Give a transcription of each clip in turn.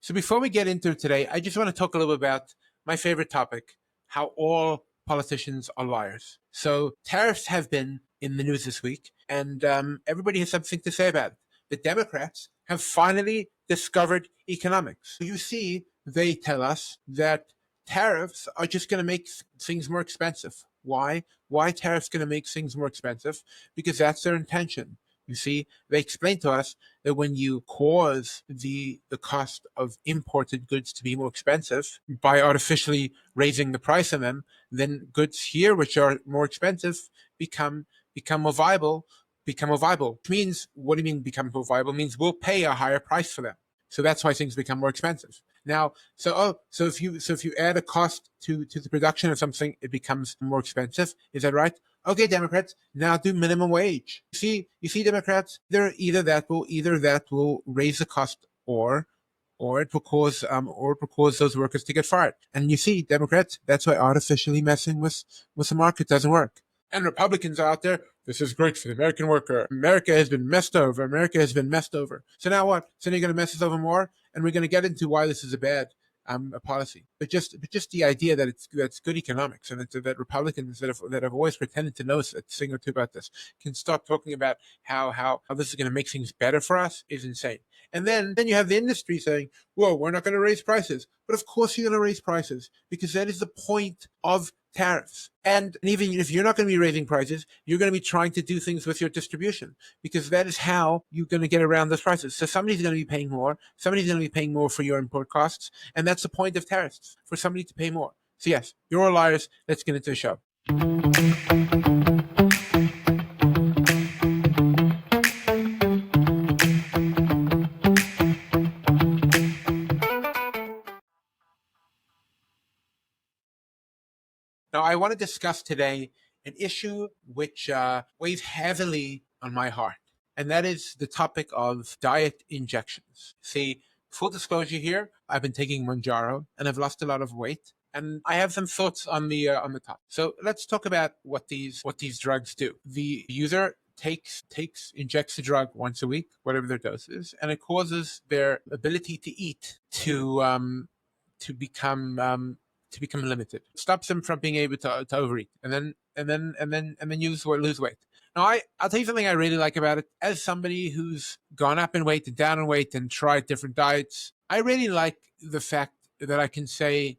So before we get into today, I just want to talk a little bit about my favorite topic, how all politicians are liars. So tariffs have been in the news this week, and everybody has something to say about it. The Democrats have finally discovered economics. You see, they tell us that tariffs are just going to make things more expensive. Why? Why tariffs going to make things more expensive? Because that's their intention. You see, they explain to us that when you cause the cost of imported goods to be more expensive by artificially raising the price of them, then goods here which are more expensive become more viable, become more viable. Which means, what do you mean become more viable? It means we'll pay a higher price for them. So that's why things become more expensive. Now, so if you add a cost to the production of something, it becomes more expensive. Is that right? Okay, Democrats, now do minimum wage. You see, Democrats, either that will raise the cost, or it will cause those workers to get fired. And you see, Democrats, that's why artificially messing with the market doesn't work. And Republicans are out there, this is great for the American worker. America has been messed over. America has been messed over. So now what? So now you're going to mess us over more? And we're going to get into why this is a bad a policy. But just the idea that that's good economics, and that Republicans that have always pretended to know a thing or two about this can start talking about how this is going to make things better for us is insane. And then you have the industry saying, whoa, we're not going to raise prices. But of course you're going to raise prices, because that is the point of tariffs. And even if you're not going to be raising prices, you're going to be trying to do things with your distribution, because that is how you're going to get around those prices. So somebody's going to be paying more. Somebody's going to be paying more for your import costs. And that's the point of tariffs, for somebody to pay more. So yes, you're all liars. Let's get into the show. Now, I want to discuss today an issue which weighs heavily on my heart, and that is the topic of diet injections. See, full disclosure here, I've been taking Manjaro, and I've lost a lot of weight, and I have some thoughts on the top. So let's talk about what these drugs do. The user injects the drug once a week, whatever their dose is, and it causes their ability to eat to become limited. It stops them from being able to overeat, and then lose weight. Now, I'll tell you something I really like about it. As somebody who's gone up in weight and down in weight and tried different diets, I really like the fact that I can say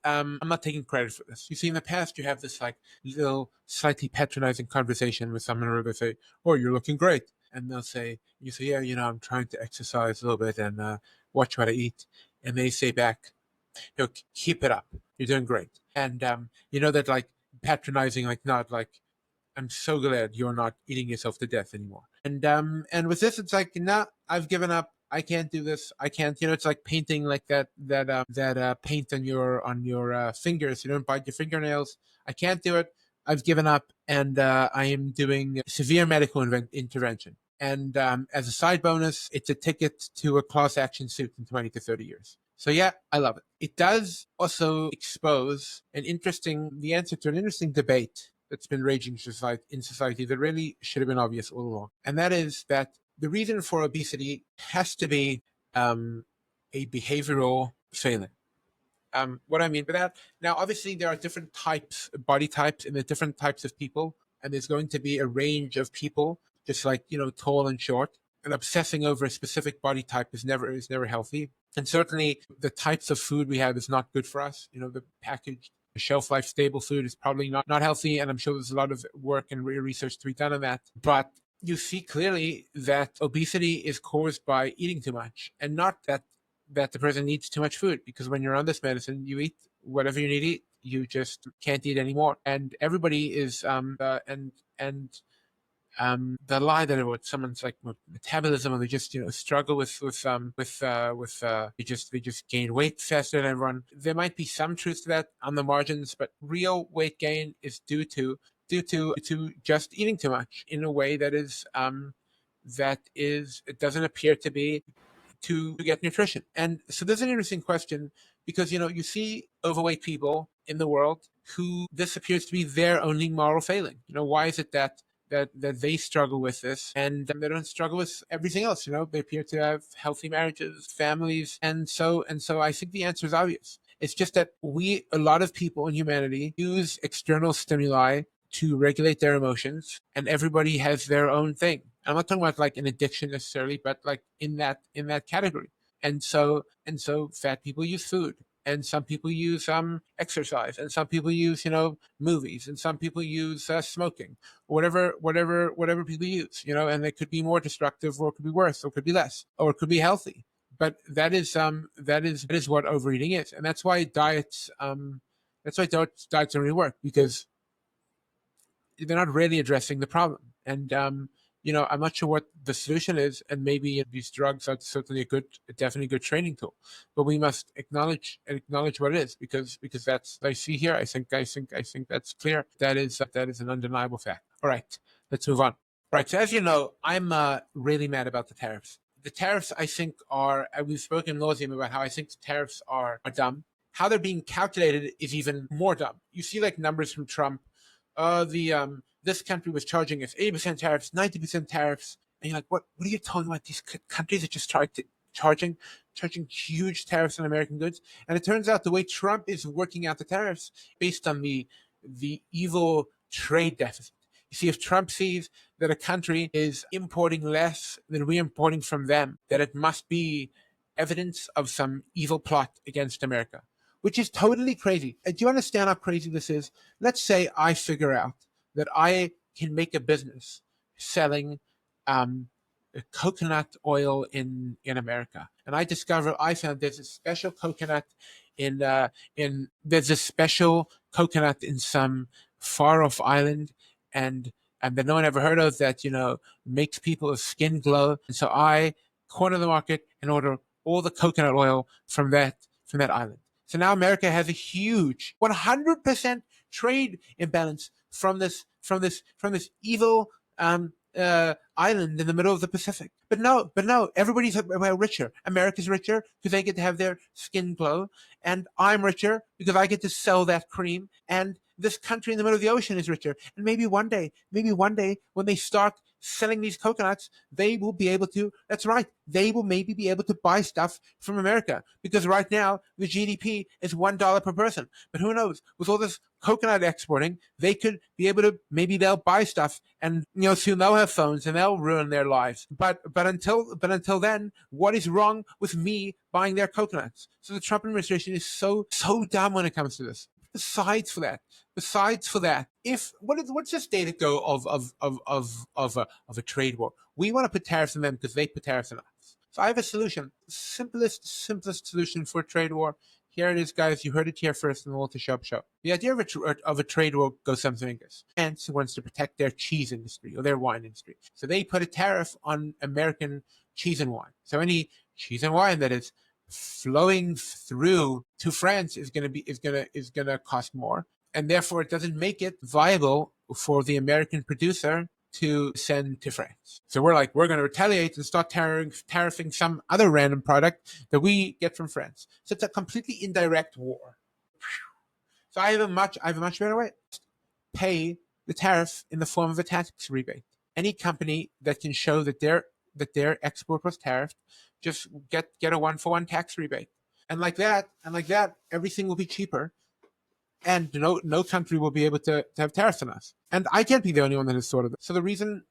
I'm not taking credit for this. You see, in the past, you have this like little slightly patronizing conversation with someone where they say, "Oh, you're looking great," and you say, "Yeah, I'm trying to exercise a little bit and watch what I eat," and they say back, keep it up. You're doing great." And that like patronizing, like not like, "I'm so glad you're not eating yourself to death anymore." And with this, it's like, nah, I've given up. I can't do this. I can't. It's like painting like that paint on your fingers. You don't bite your fingernails. I can't do it. I've given up, and I am doing severe medical intervention. And as a side bonus, it's a ticket to a class action suit in 20 to 30 years. So yeah, I love it. It does also expose the answer to an interesting debate that's been raging in society that really should have been obvious all along. And that is that the reason for obesity has to be a behavioral failing. What I mean by that, now obviously there are different body types, and there are different types of people, and there's going to be a range of people, just like tall and short. And obsessing over a specific body type is never healthy. And certainly the types of food we have is not good for us. The packaged shelf life stable food is probably not healthy, and I'm sure there's a lot of work and research to be done on that. But you see clearly that obesity is caused by eating too much, and not that the person eats too much food, because when you're on this medicine, you eat whatever you need to eat. You just can't eat anymore. And everybody is the lie that about someone's like metabolism, or they just struggle with they just gain weight faster than everyone. There might be some truth to that on the margins, but real weight gain is due to just eating too much in a way that it doesn't appear to be to get nutrition. And so there's an interesting question, because you see overweight people in the world who this appears to be their only moral failing. Why is it that that they struggle with this, and they don't struggle with everything else. They appear to have healthy marriages, families, and so I think the answer is obvious. It's just that a lot of people in humanity, use external stimuli to regulate their emotions, and everybody has their own thing. I'm not talking about like an addiction necessarily, but like in that category. And so fat people use food, and some people use exercise, and some people use movies, and some people use smoking, whatever people use, and it could be more destructive, or it could be worse, or it could be less, or it could be healthy. But that is what overeating is, and that's why diets don't really work, because they're not really addressing the problem. And I'm not sure what the solution is, and maybe these drugs are certainly definitely a good training tool. But we must acknowledge what it is, because that's what I see here. I think that's clear. That is an undeniable fact. All right, let's move on. Right. So as you know, I'm really mad about the tariffs. The tariffs, I think, we've spoken nauseum about how I think the tariffs are dumb. How they're being calculated is even more dumb. You see like numbers from Trump. The This country was charging us 80% tariffs, 90% tariffs, and you're like, what are you talking about? These countries are just charging huge tariffs on American goods. And it turns out the way Trump is working out the tariffs based on the evil trade deficit. You see, if Trump sees that a country is importing less than we're importing from them, that it must be evidence of some evil plot against America, which is totally crazy. Do you understand how crazy this is? Let's say I figure out that I can make a business selling coconut oil in America, and I found there's a special coconut in there's a special coconut in some far off island, and that no one ever heard of, that makes people's skin glow. And so I corner the market and order all the coconut oil from that island. So now America has a huge 100% trade imbalance from this evil island in the middle of the Pacific. But no, everybody's richer. America's richer because they get to have their skin glow, and I'm richer because I get to sell that cream. And this country in the middle of the ocean is richer. And maybe one day, when they start selling these coconuts, they will be able to. That's right. They will maybe be able to buy stuff from America, because right now the GDP is $1 per person. But who knows? With all this coconut exporting, they could be able to. Maybe they'll buy stuff, and soon they'll have phones and they'll ruin their lives. But until then, what is wrong with me buying their coconuts? So the Trump administration is so dumb when it comes to this. Besides for that, what's this data go of a trade war? We want to put tariffs on them because they put tariffs on us. So I have a solution, simplest solution for a trade war. Here it is, guys. You heard it here first on the Walter Sharp Show. The idea of a trade war goes something like this. France wants to protect their cheese industry or their wine industry, so they put a tariff on American cheese and wine. So any cheese and wine that is flowing through to France is going to cost more, and therefore it doesn't make it viable for the American producer to send to France. So we're going to retaliate and start tariffing some other random product that we get from France. So it's a completely indirect war. So I have a much better way. Pay the tariff in the form of a tax rebate. Any company that can show that their export was tariffed, just get a 1-for-1 tax rebate. And like that, everything will be cheaper, and no country will be able to have tariffs on us. And I can't be the only one that has thought of it. So the reason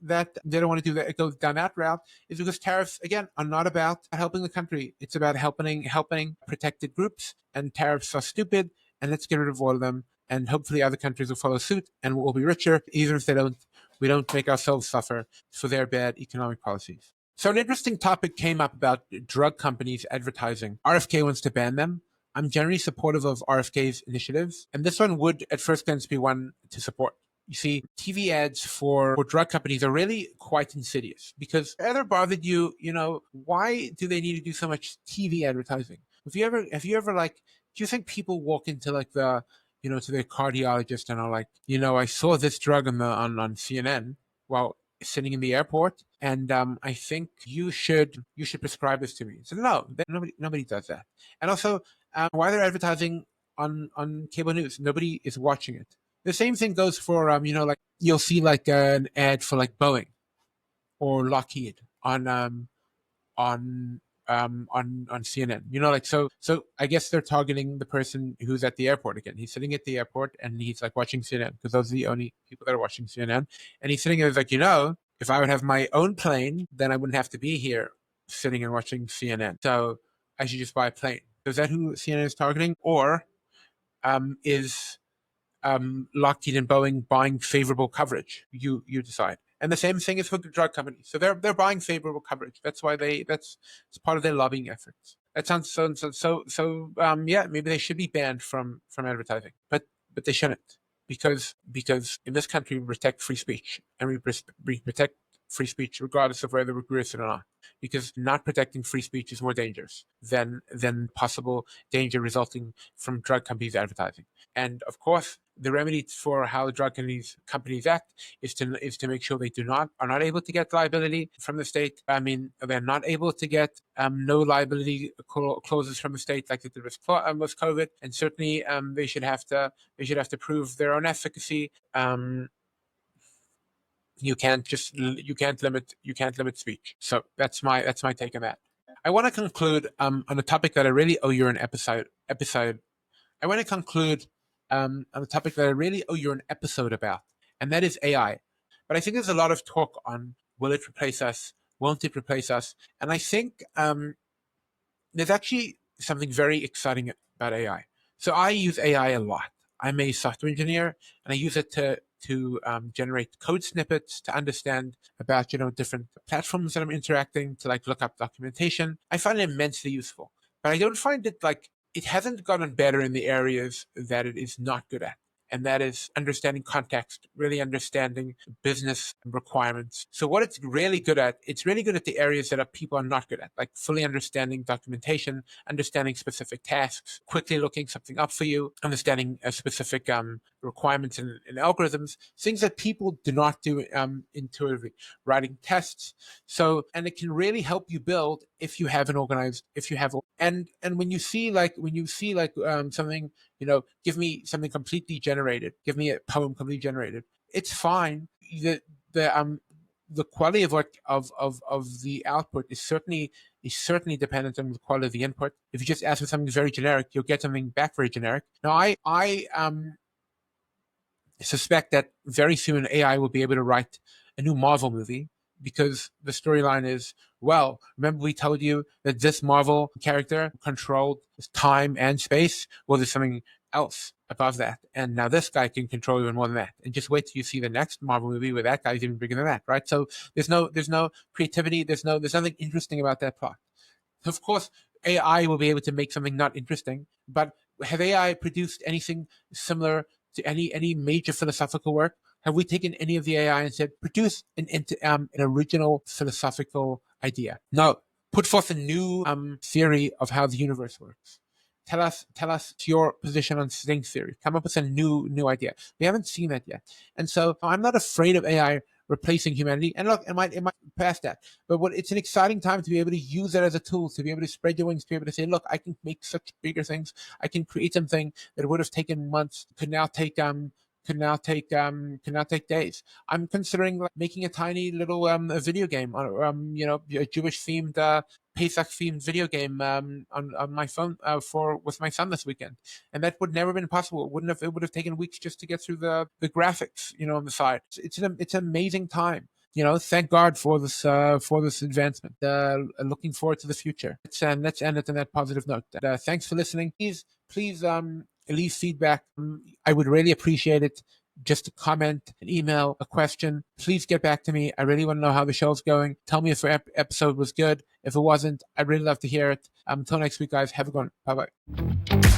that they don't want to do that, it goes down that route, is because tariffs, again, are not about helping the country. It's about helping protected groups, and tariffs are stupid, and let's get rid of all of them. And hopefully other countries will follow suit, and we'll be richer, even if they don't. We don't make ourselves suffer for their bad economic policies. So an interesting topic came up about drug companies advertising. RFK wants to ban them. I'm generally supportive of RFK's initiatives, and this one would at first glance be one to support. You see, TV ads for drug companies are really quite insidious, because if it ever bothered you, why do they need to do so much TV advertising? Have you ever do you think people walk into to their cardiologist and are like, I saw this drug on CNN while sitting in the airport, and I think you should prescribe this to me. So no, nobody does that. And also, why they're advertising on cable news? Nobody is watching it. The same thing goes for like you'll see like an ad for like Boeing or Lockheed on on CNN. Like so I guess they're targeting the person who's at the airport again. He's sitting at the airport and he's like watching CNN because those are the only people that are watching CNN. And he's sitting there like, if I would have my own plane, then I wouldn't have to be here sitting and watching CNN. So I should just buy a plane. So is that who CNN is targeting? Or is Lockheed and Boeing buying favorable coverage? You decide. And the same thing is for the drug companies. So they're buying favorable coverage. That's why that's it's part of their lobbying efforts. That sounds so. Yeah, maybe they should be banned from advertising, but they shouldn't because in this country we protect free speech and we protect free speech regardless of whether we agree with it or not. Because not protecting free speech is more dangerous than possible danger resulting from drug companies advertising. And of course, the remedy for how the drug companies act is to make sure they are not able to get liability from the state. I mean, they're not able to get no liability clauses from the state like they did with COVID, and certainly they should have to prove their own efficacy. You can't limit speech. So that's my take on that. I want to conclude on a topic that I really owe you an episode. I want to conclude on a topic that I really owe you an episode about, and that is AI. But I think there's a lot of talk on will it replace us, won't it replace us, and I think there's actually something very exciting about AI. So I use AI a lot. I'm a software engineer, and I use it to generate code snippets, to understand about different platforms that I'm interacting, to like look up documentation. I find it immensely useful, but I don't find it like it hasn't gotten better in the areas that it is not good at. And that is understanding context, really understanding business requirements. So what it's really good at the areas that people are not good at, like fully understanding documentation, understanding specific tasks, quickly looking something up for you, understanding specific requirements and algorithms, things that people do not do intuitively, writing tests. So, and it can really help you build if you have and when you see like something, give me something completely generated, give me a poem completely generated. It's fine. The quality of the output is certainly dependent on the quality of the input. If you just ask for something very generic, you'll get something back very generic. Now, I suspect that very soon AI will be able to write a new Marvel movie because the storyline is, well, remember we told you that this Marvel character controlled time and space? Well, there's something else above that. And now this guy can control even more than that. And just wait till you see the next Marvel movie where that guy's even bigger than that, right? So there's no creativity, there's nothing interesting about that plot. Of course, AI will be able to make something not interesting, but have AI produced anything similar to any major philosophical work? Have we taken any of the AI and said, produce an original philosophical idea? No. Put forth a new theory of how the universe works. Tell us your position on string theory. Come up with a new idea. We haven't seen that yet. And so I'm not afraid of AI replacing humanity. And look, it might pass that. But it's an exciting time to be able to use it as a tool, to be able to spread your wings, to be able to say, look, I can make such bigger things. I can create something that would have taken months, could now take days. I'm considering like making a tiny little a video game, a Jewish themed Pesach themed video game on my phone with my son this weekend, and that would never been possible. It would have taken weeks just to get through the graphics, on the side. It's an amazing time. Thank God for this advancement. Looking forward to the future. Let's end it on that positive note. Thanks for listening. Please leave feedback. I would really appreciate it. Just a comment, an email, a question. Please get back to me. I really want to know how the show's going. Tell me if the episode was good. If it wasn't, I'd really love to hear it. Until next week, guys. Have a good one. Bye-bye.